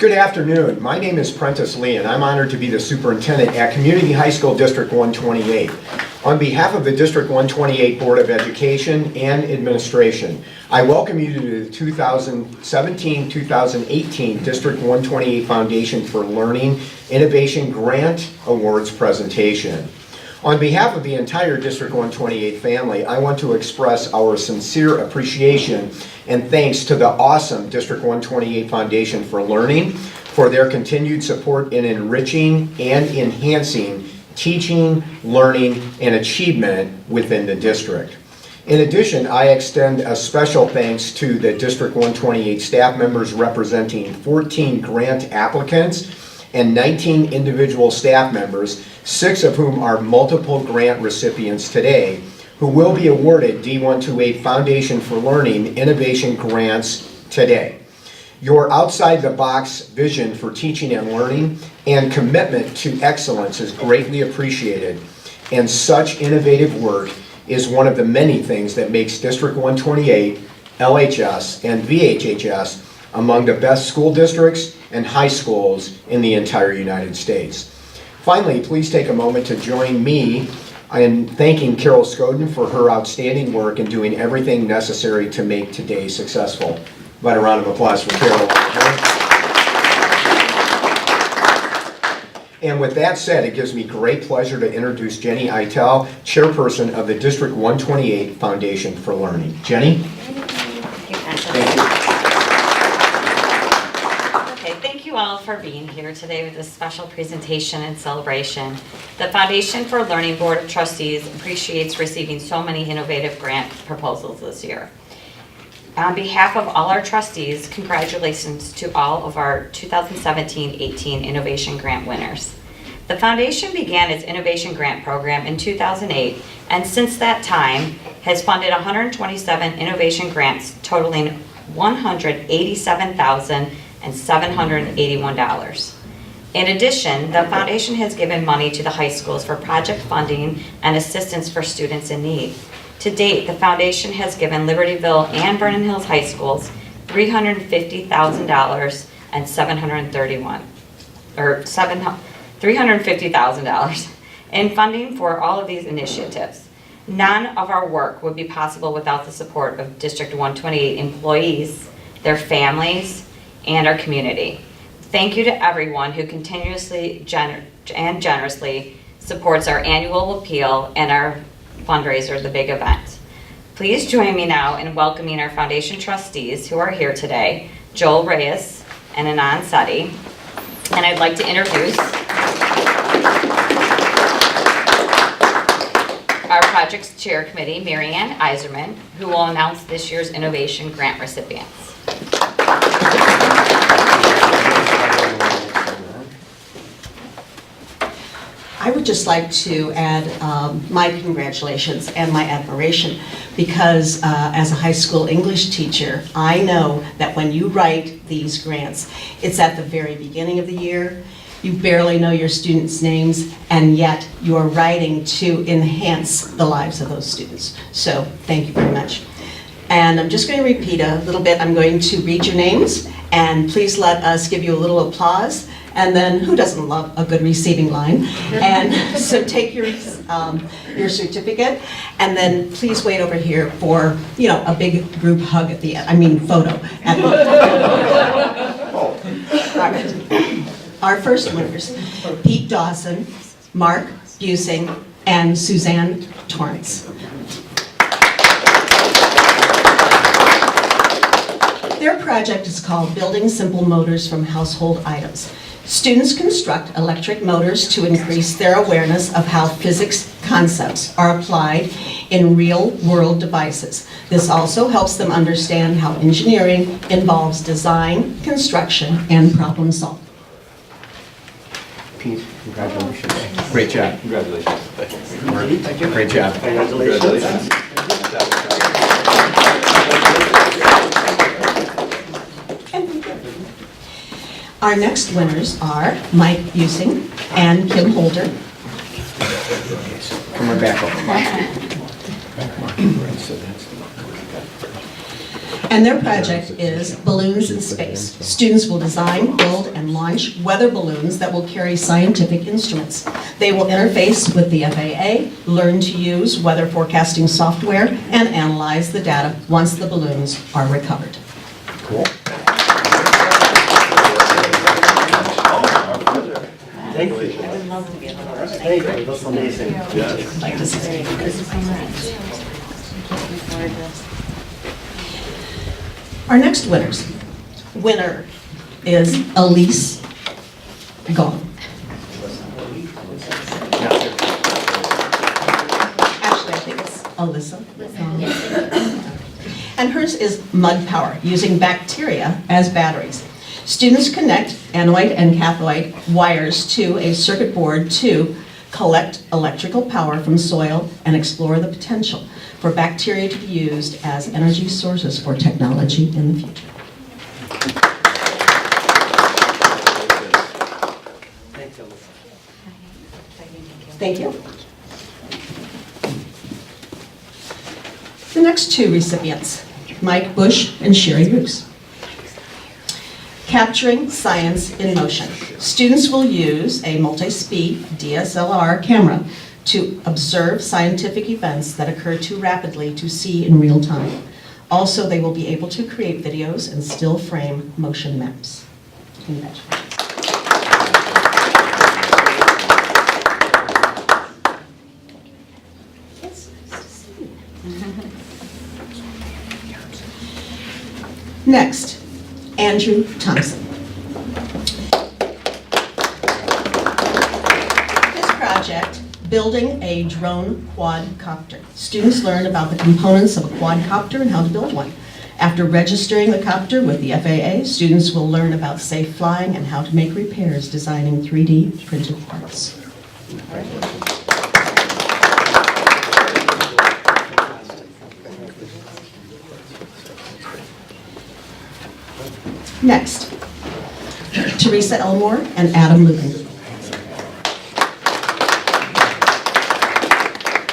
Good afternoon. My name is Prentice Lee, and I'm honored to be the superintendent at Community High School District 128. On behalf of the District 128 Board of Education and Administration, I welcome you to the 2017-2018 District 128 Foundation for Learning Innovation Grant Awards presentation. On behalf of the entire District 128 family, I want to express our sincere appreciation and thanks to the awesome District 128 Foundation for Learning for their continued support in enriching and enhancing teaching, learning, and achievement within the district. In addition, I extend a special thanks to the District 128 staff members representing 14 grant applicants and 19 individual staff members, 6 of whom are multiple grant recipients today, who will be awarded D128 Foundation for Learning Innovation Grants today. Your outside-the-box vision for teaching and learning and commitment to excellence is greatly appreciated, and such innovative work is one of the many things that makes District 128, LHS, and VHHS among the best school districts and high schools in the entire United States. Finally, please take a moment to join me in thanking Carol Scoden for her outstanding work in doing everything necessary to make today successful. About a round of applause for Carol. And with that said, it gives me great pleasure to introduce Jenny Eitel, Chairperson of the District 128 Foundation for Learning. Jenny? Thank you. Thank you all for being here today with this special presentation and celebration. The Foundation for Learning Board of Trustees appreciates receiving so many innovative grant proposals this year. On behalf of all our trustees, congratulations to all of our 2017-18 Innovation Grant winners. The Foundation began its Innovation Grant Program in 2008, and since that time has funded 127 innovation grants totaling $187,781. In addition, the Foundation has given money to the high schools for project funding and assistance for students in need. To date, the Foundation has given Libertyville and Vernon Hills High Schools $350,000 and $350,000 in funding for all of these initiatives. None of our work would be possible without the support of District 128 employees, their families, and our community. Thank you to everyone who continuously and generously supports our annual appeal and our fundraiser, the big event. Please join me now in welcoming our Foundation trustees who are here today, Joel Reyes and Anand Sethi. And I'd like to introduce our Projects Chair Committee, Marianne Iserman, who will announce this year's Innovation Grant recipients. I would just like to add my congratulations and my admiration because as a high school English teacher, I know that when you write these grants, it's at the very beginning of the year. You barely know your students' names, and yet you're writing to enhance the lives of those students. So thank you very much. And I'm just going to repeat a little bit. I'm going to read your names, and please let us give you a little applause. And then, who doesn't love a good receiving line? And so take your certificate, and then please wait over here for, a big group hug at the end. Photo at the end. Our first winners, Pete Dawson, Mark Busing, and Suzanne Torrance. Their project is called Building Simple Motors from Household Items. Students construct electric motors to increase their awareness of how physics concepts are applied in real-world devices. This also helps them understand how engineering involves design, construction, and problem solving. Pete, congratulations. Great job. Congratulations. Thank you. Great job. Congratulations. Our next winners are Mike Busing and Kim Holder. Come on back up. And their project is Balloons in Space. Students will design, build, and launch weather balloons that will carry scientific instruments. They will interface with the FAA, learn to use weather forecasting software, and analyze the data once the balloons are recovered. Cool. Thank you. Thank you, that's amazing. Our next winner is Elise Gong. Actually, I think it's Alyssa. And hers is Mud Power, using bacteria as batteries. Students connect anode and cathode wires to a circuit board to collect electrical power from soil and explore the potential for bacteria to be used as energy sources for technology in the future. Thanks, Alyssa. Thank you. The next two recipients, Mike Bush and Sherry Rooks. Capturing Science in Motion. Students will use a multi-speed DSLR camera to observe scientific events that occur too rapidly to see in real time. Also, they will be able to create videos and still frame motion maps. Congratulations. Next, Andrew Thompson. His project, building a drone quadcopter. Students learn about the components of a quadcopter and how to build one. After registering the copter with the FAA, students will learn about safe flying and how to make repairs designing 3D printed parts. Next, Teresa Elmore and Adam Lugan.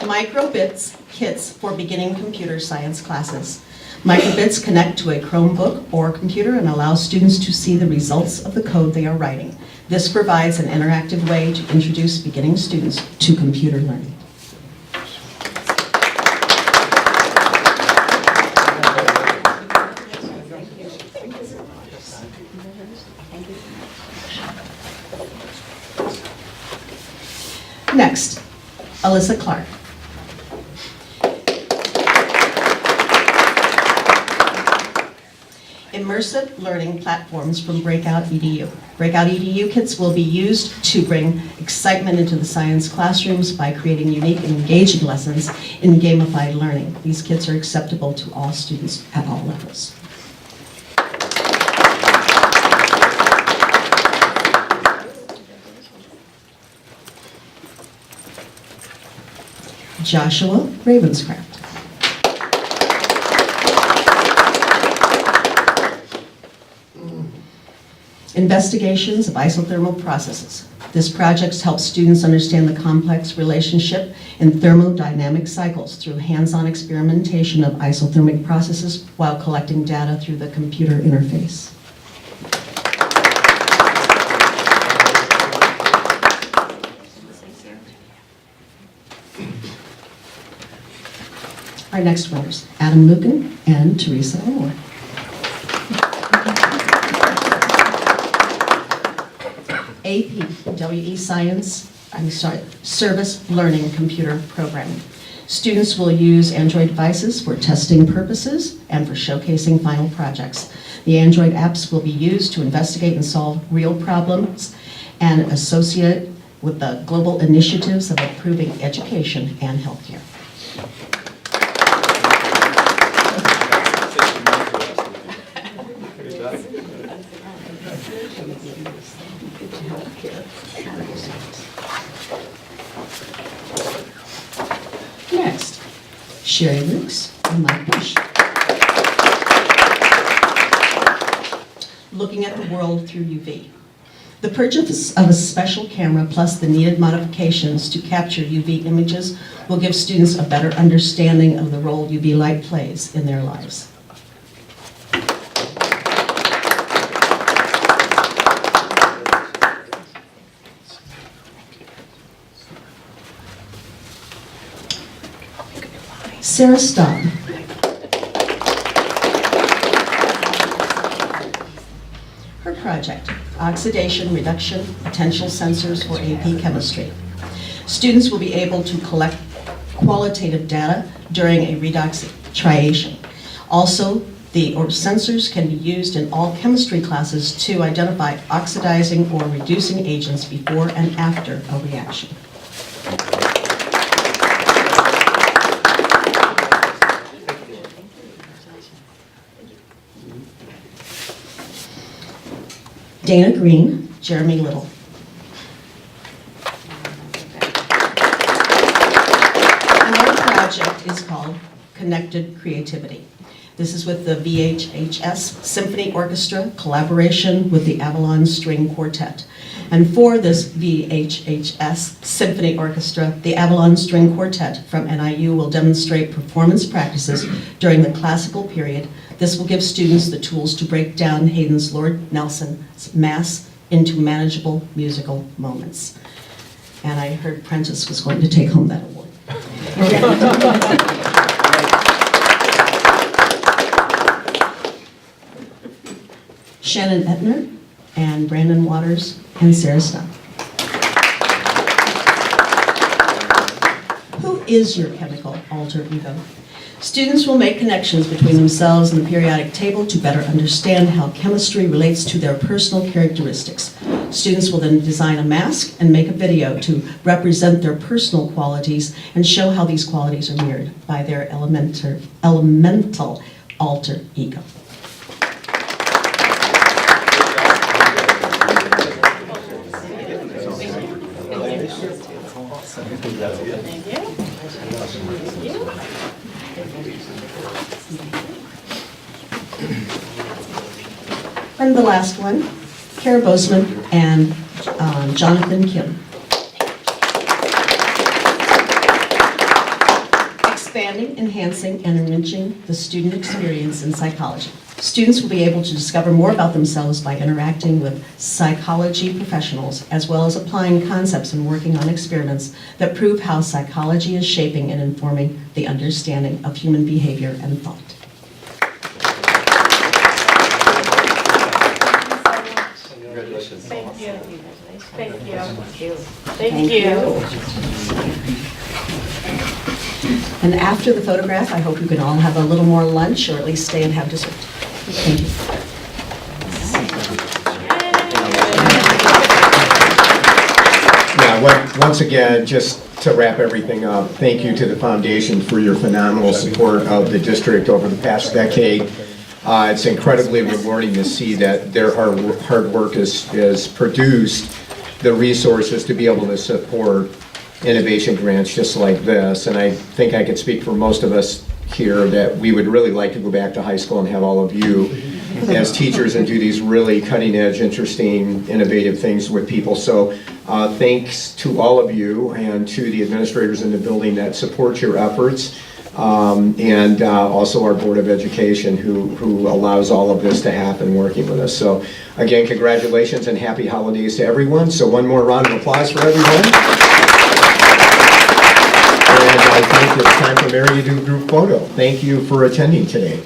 Microbits kits for beginning computer science classes. Microbits connect to a Chromebook or computer and allow students to see the results of the code they are writing. This provides an interactive way to introduce beginning students to computer learning. Next, Alyssa Clark. Immersive learning platforms from Breakout EDU. Breakout EDU kits will be used to bring excitement into the science classrooms by creating unique and engaging lessons in gamified learning. These kits are acceptable to all students at all levels. Joshua Ravenscraft. Investigations of isothermal processes. This project helps students understand the complex relationship in thermodynamic cycles through hands-on experimentation of isothermic processes while collecting data through the computer interface. Our next winners, Adam Lucan and Teresa Elmore. AP, WE Science, Service Learning Computer Programming. Students will use Android devices for testing purposes and for showcasing final projects. The Android apps will be used to investigate and solve real problems and associate with the global initiatives of improving education and healthcare. Next, Sherry Rooks and Mike Bush. Looking at the world through UV. The purchase of a special camera plus the needed modifications to capture UV images will give students a better understanding of the role UV light plays in their lives. Sarah Staub. Her project, Oxidation Reduction Potential Sensors for AP Chemistry. Students will be able to collect qualitative data during a redox triation. Also, the sensors can be used in all chemistry classes to identify oxidizing or reducing agents before and after a reaction. Dana Green, Jeremy Little. And our project is called Connected Creativity. This is with the VHHS Symphony Orchestra, collaboration with the Avalon String Quartet. And for this VHHS Symphony Orchestra, the Avalon String Quartet from NIU will demonstrate performance practices during the classical period. This will give students the tools to break down Haydn's Lord Nelson's Mass into manageable musical moments. And I heard Prentice was going to take home that award. Shannon Etner and Brandon Waters and Sarah Staub. Who is your chemical alter ego? Students will make connections between themselves and the periodic table to better understand how chemistry relates to their personal characteristics. Students will then design a mask and make a video to represent their personal qualities and show how these qualities are mirrored by their elemental alter ego. And the last one, Kara Bozeman and Jonathan Kim. Expanding, enhancing, and enriching the student experience in psychology. Students will be able to discover more about themselves by interacting with psychology professionals, as well as applying concepts and working on experiments that prove how psychology is shaping and informing the understanding of human behavior and thought. Thank you. Thank you. Thank you. And after the photograph, I hope you can all have a little more lunch, or at least stay and have dessert. Thank you. Yeah, once again, just to wrap everything up, thank you to the foundation for your phenomenal support of the district over the past decade. It's incredibly rewarding to see that their hard work has produced the resources to be able to support innovation grants just like this. And I think I could speak for most of us here that we would really like to go back to high school and have all of you as teachers and do these really cutting edge, interesting, innovative things with people. So thanks to all of you and to the administrators in the building that support your efforts. And also our Board of Education who allows all of this to happen working with us. So again, congratulations and happy holidays to everyone. So one more round of applause for everyone. And I think it's time for Mary to do a group photo. Thank you for attending today.